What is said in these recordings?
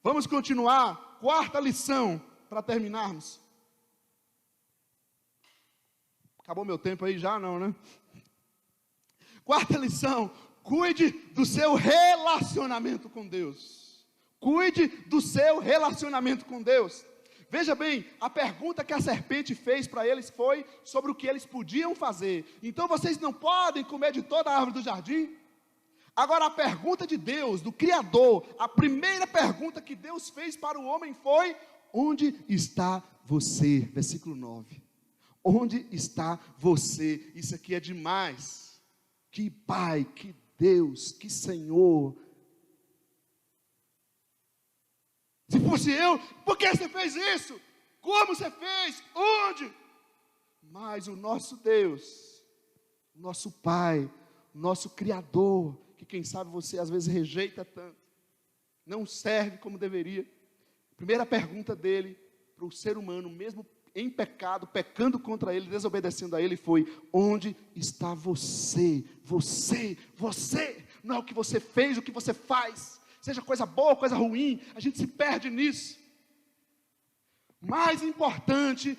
Vamos continuar. Quarta lição, para terminarmos. Acabou meu tempo aí já? Não, né? Quarta lição, cuide do seu relacionamento com Deus. Cuide do seu relacionamento com Deus. Veja bem, a pergunta que a serpente fez para eles foi sobre o que eles podiam fazer. Então vocês não podem comer de toda a árvore do jardim? Agora a pergunta de Deus, do Criador, a primeira pergunta que Deus fez para o homem foi: onde está você? Versículo 9. Onde está você? Isso aqui é demais. Que Pai, que Deus, que Senhor. Se fosse eu, por que você fez isso? Como você fez? Onde? Mas o nosso Deus, o nosso Pai, o nosso Criador, que quem sabe você às vezes rejeita tanto, não serve como deveria. Primeira pergunta dele para o ser humano, mesmo em pecado, pecando contra ele, desobedecendo a ele, foi: onde está você? Você, não é o que você fez, o que você faz. Seja coisa boa, coisa ruim, a gente se perde nisso. Mais importante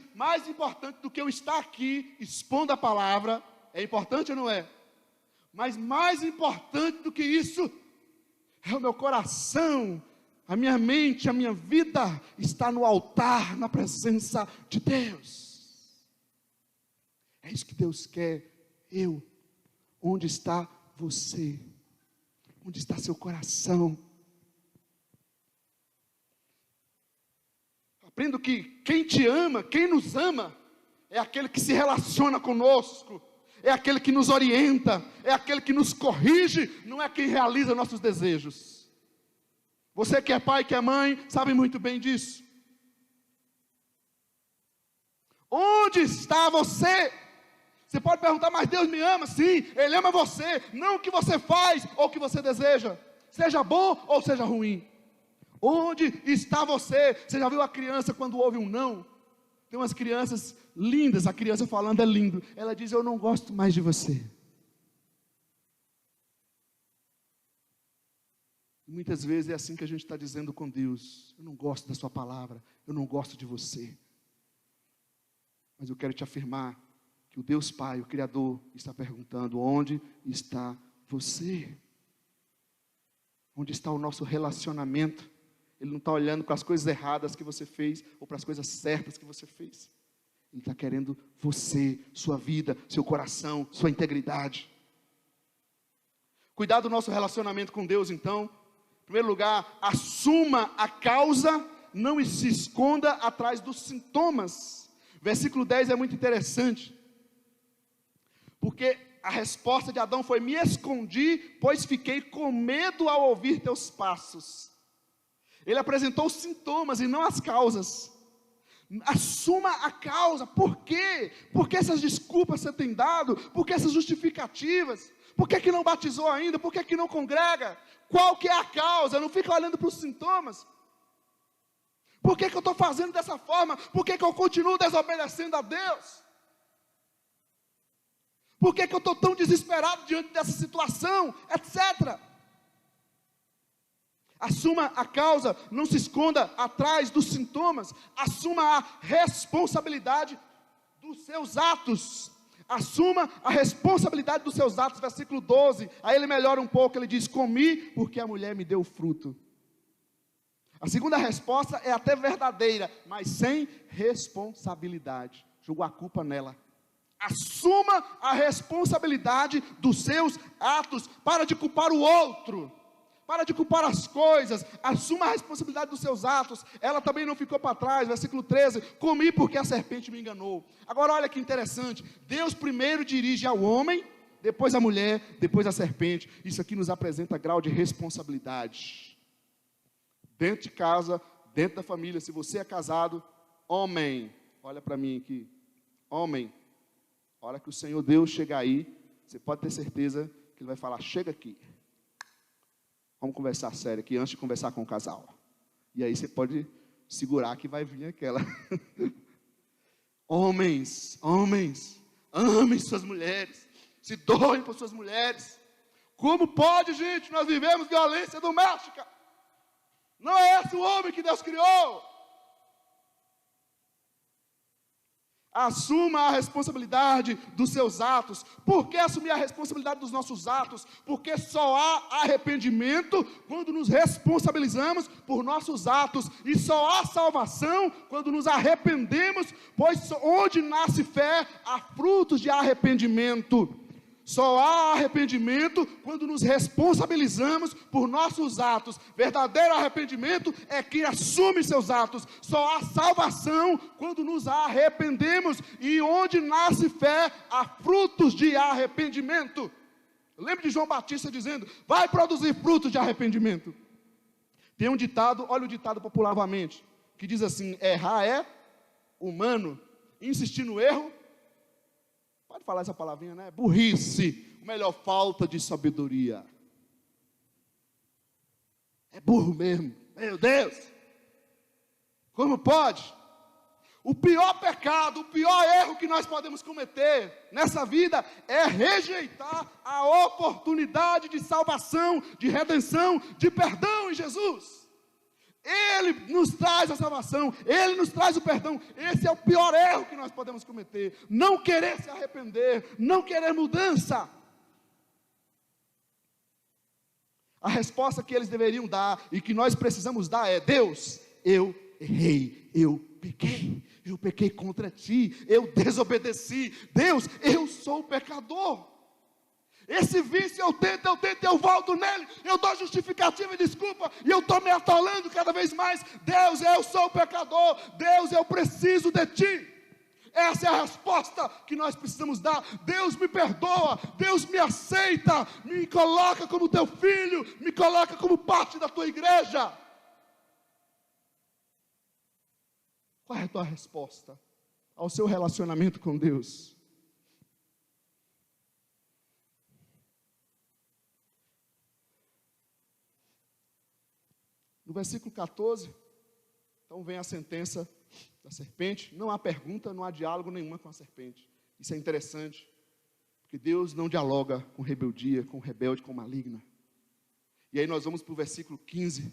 do que eu estar aqui expondo a palavra, é importante ou não é? Mas mais importante do que isso, é o meu coração, a minha mente, a minha vida, está no altar, na presença de Deus. É isso que Deus quer. Onde está você? Onde está seu coração? Aprendo que quem te ama, quem nos ama, é aquele que se relaciona conosco, é aquele que nos orienta, é aquele que nos corrige, não é quem realiza nossos desejos. Você que é pai, que é mãe, sabe muito bem disso. Onde está você? Você pode perguntar: mas Deus me ama? Sim, Ele ama você, não o que você faz ou o que você deseja, seja bom ou seja ruim. Onde está você? Você já viu a criança quando ouve um não? Tem umas crianças lindas, a criança falando é lindo. Ela diz: eu não gosto mais de você. E muitas vezes é assim que a gente está dizendo com Deus: eu não gosto da sua palavra, eu não gosto de você. Mas eu quero te afirmar que o Deus Pai, o Criador, está perguntando: onde está você? Onde está o nosso relacionamento? Ele não está olhando para as coisas erradas que você fez, ou para as coisas certas que você fez. Ele está querendo você, sua vida, seu coração, sua integridade. Cuidar do nosso relacionamento com Deus, então. Em primeiro lugar, assuma a causa, não se esconda atrás dos sintomas. Versículo 10 é muito interessante, porque a resposta de Adão foi: me escondi, pois fiquei com medo ao ouvir teus passos. Ele apresentou os sintomas e não as causas. Assuma a causa. Por quê? Por que essas desculpas você tem dado? Por que essas justificativas? Por que não batizou ainda? Por que não congrega? Qual que é a causa? Não fica olhando para os sintomas. Por que eu estou fazendo dessa forma? Por que eu continuo desobedecendo a Deus? Por que eu estou tão desesperado diante dessa situação? Etc. Assuma a causa, não se esconda atrás dos sintomas. Assuma a responsabilidade dos seus atos. Assuma a responsabilidade dos seus atos. Versículo 12, aí ele melhora um pouco, ele diz: comi porque a mulher me deu fruto. A segunda resposta é até verdadeira, mas sem responsabilidade. Jogou a culpa nela. Assuma a responsabilidade dos seus atos. Para de culpar o outro. Para de culpar as coisas. Assuma a responsabilidade dos seus atos. Ela também não ficou para trás. Versículo 13. Comi porque a serpente me enganou. Agora olha que interessante. Deus primeiro dirige ao homem, depois a mulher, depois a serpente. Isso aqui nos apresenta grau de responsabilidade. Dentro de casa, dentro da família. Se você é casado, homem, olha para mim aqui. Homem, a hora que o Senhor Deus chegar aí, você pode ter certeza que Ele vai falar: chega aqui. Vamos conversar sério aqui, antes de conversar com o casal. E aí você pode segurar que vai vir aquela. Homens, amem suas mulheres. Se doem por suas mulheres. Como pode, gente? Nós vivemos violência doméstica. Não é essa és o homem que Deus criou. Assuma a responsabilidade dos seus atos. Por que assumir a responsabilidade dos nossos atos? Porque só há arrependimento quando nos responsabilizamos por nossos atos. E só há salvação quando nos arrependemos, pois onde nasce fé, há frutos de arrependimento. Só há arrependimento quando nos responsabilizamos por nossos atos. Verdadeiro arrependimento é quem assume seus atos. Só há salvação quando nos arrependemos. E onde nasce fé, há frutos de arrependimento. Eu lembro de João Batista dizendo: vai produzir frutos de arrependimento. Tem um ditado, olha o ditado popularmente, que diz assim: errar é humano, insistir no erro, pode falar essa palavrinha, né? Burrice, ou melhor, falta de sabedoria. É burro mesmo, meu Deus. Como pode? O pior pecado, o pior erro que nós podemos cometer nessa vida é rejeitar a oportunidade de salvação, de redenção, de perdão em Jesus. Ele nos traz a salvação, Ele nos traz o perdão. Esse é o pior erro que nós podemos cometer. Não querer se arrepender, não querer mudança. A resposta que eles deveriam dar e que nós precisamos dar é: Deus, eu errei, eu pequei contra Ti, eu desobedeci. Deus, eu sou pecador. Esse vício eu tento, eu volto nele, eu dou justificativa e desculpa, e eu estou me atolando cada vez mais. Deus, eu sou pecador. Deus, eu preciso de Ti. Essa é a resposta que nós precisamos dar. Deus, me perdoa, Deus, me aceita, me coloca como Teu filho, me coloca como parte da Tua igreja. Qual é a tua resposta ao seu relacionamento com Deus? No versículo 14, então vem a sentença da serpente. Não há pergunta, não há diálogo nenhuma com a serpente. Isso é interessante, porque Deus não dialoga com rebeldia, com rebelde, com maligna. E aí nós vamos para o versículo 15.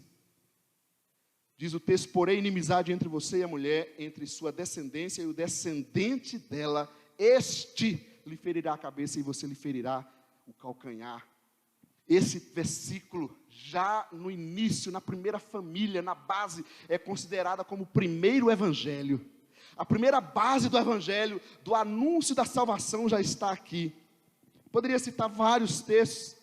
Diz o texto: porém, inimizade entre você e a mulher, entre sua descendência e o descendente dela, este lhe ferirá a cabeça e você lhe ferirá o calcanhar. Esse versículo, já no início, na primeira família, na base, é considerada como o primeiro evangelho. A primeira base do evangelho, do anúncio da salvação, já está aqui. Poderia citar vários textos,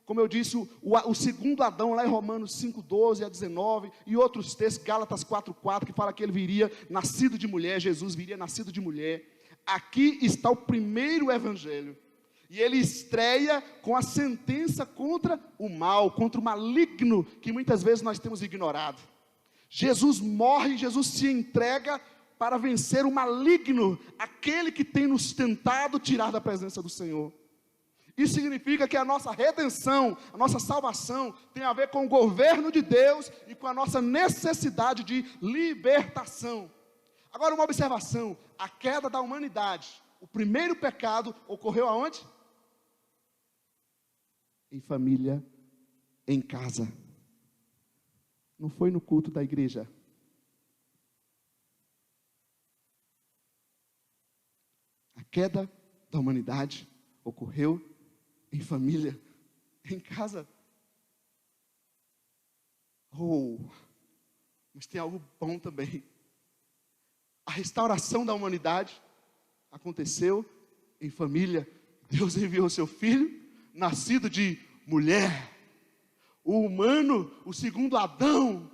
como eu disse, o segundo Adão, lá em Romanos 5:12 a 19, e outros textos, Gálatas 4:4, que fala que ele viria nascido de mulher, Jesus viria nascido de mulher. Aqui está o primeiro evangelho. E ele estreia com a sentença contra o mal, contra o maligno, que muitas vezes nós temos ignorado. Jesus morre, Jesus se entrega para vencer o maligno, aquele que tem nos tentado tirar da presença do Senhor. Isso significa que a nossa redenção, a nossa salvação, tem a ver com o governo de Deus e com a nossa necessidade de libertação. Agora, uma observação: a queda da humanidade, o primeiro pecado ocorreu aonde? Em família, em casa. Não foi no culto da igreja. A queda da humanidade ocorreu em família, em casa. Mas tem algo bom também. A restauração da humanidade aconteceu em família. Deus enviou seu filho, nascido de mulher, o humano, o segundo Adão.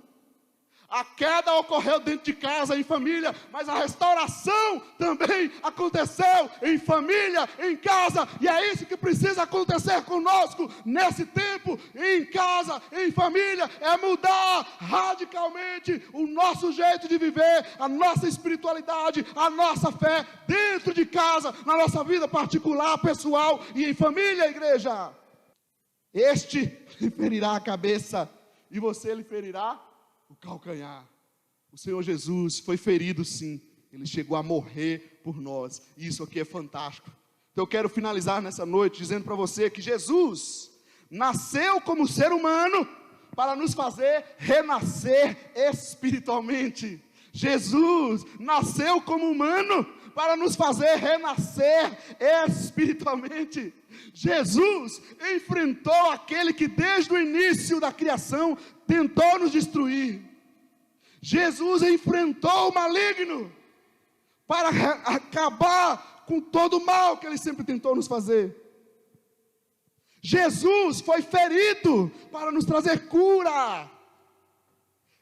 A queda ocorreu dentro de casa, em família, mas a restauração também aconteceu em família, em casa, e é isso que precisa acontecer conosco nesse tempo, em casa, em família, é mudar radicalmente o nosso jeito de viver, a nossa espiritualidade, a nossa fé, dentro de casa, na nossa vida particular, pessoal e em família, igreja. Este lhe ferirá a cabeça, e você lhe ferirá o calcanhar. O Senhor Jesus foi ferido, sim. Ele chegou a morrer por nós. E isso aqui é fantástico. Então eu quero finalizar nessa noite dizendo para você que Jesus nasceu como ser humano, para nos fazer renascer espiritualmente. Jesus nasceu como humano para nos fazer renascer espiritualmente. Jesus enfrentou aquele que desde o início da criação tentou nos destruir. Jesus enfrentou o maligno para acabar com todo o mal que ele sempre tentou nos fazer. Jesus foi ferido para nos trazer cura.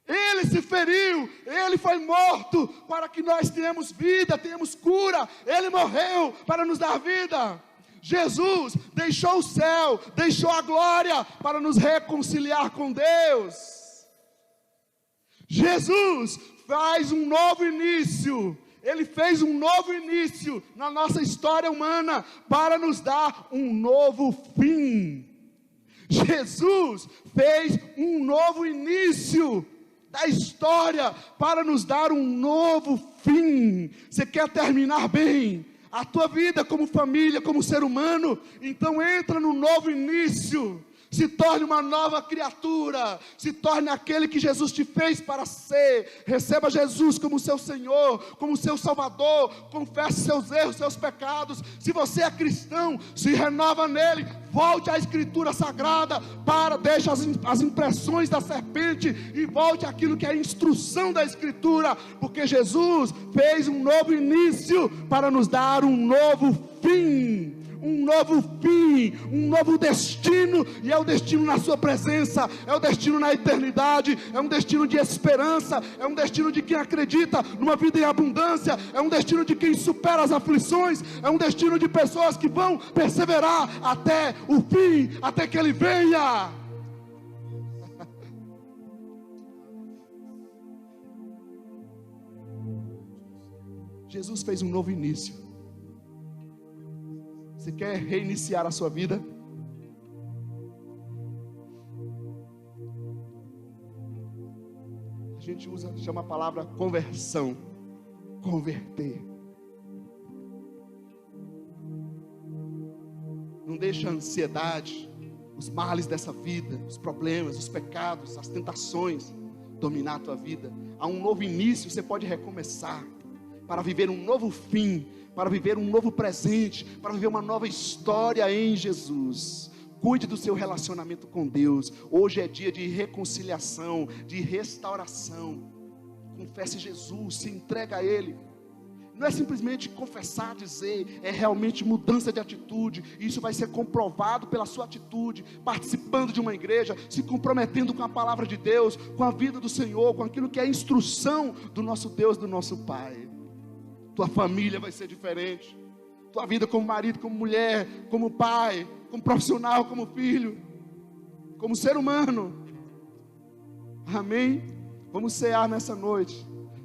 Ele se feriu, ele foi morto para que nós tenhamos vida, tenhamos cura. Ele morreu para nos dar vida. Jesus deixou o céu, deixou a glória para nos reconciliar com Deus. Jesus faz um novo início. Ele fez um novo início na nossa história humana para nos dar um novo fim. Jesus fez um novo início da história para nos dar um novo fim. Você quer terminar bem a tua vida como família, como ser humano? Então entra no novo início. Se torne uma nova criatura, se torne aquele que Jesus te fez para ser. Receba Jesus como seu Senhor, como seu Salvador. Confesse seus erros, seus pecados. Se você é cristão, se renova nele. Volte à Escritura Sagrada, deixe as impressões da serpente e volte àquilo que é a instrução da Escritura, porque Jesus fez um novo início para nos dar um novo fim. Um novo fim, um novo destino, e é o destino na sua presença, é o destino na eternidade, é um destino de esperança, é um destino de quem acredita numa vida em abundância, é um destino de quem supera as aflições, é um destino de pessoas que vão perseverar até o fim, até que Ele venha. Jesus fez um novo início. Você quer reiniciar a sua vida? A gente chama a palavra conversão. Converter. Não deixa a ansiedade, os males dessa vida, os problemas, os pecados, as tentações dominar a tua vida. Há um novo início, você pode recomeçar para viver um novo fim, para viver um novo presente, para viver uma nova história em Jesus. Cuide do seu relacionamento com Deus. Hoje é dia de reconciliação, de restauração. Confesse Jesus, se entrega a Ele. Não é simplesmente confessar, dizer, é realmente mudança de atitude. Isso vai ser comprovado pela sua atitude, participando de uma igreja, se comprometendo com a palavra de Deus, com a vida do Senhor, com aquilo que é a instrução do nosso Deus, do nosso Pai. Tua família vai ser diferente. Tua vida como marido, como mulher, como pai, como profissional, como filho, como ser humano. Amém? Vamos cear nessa noite.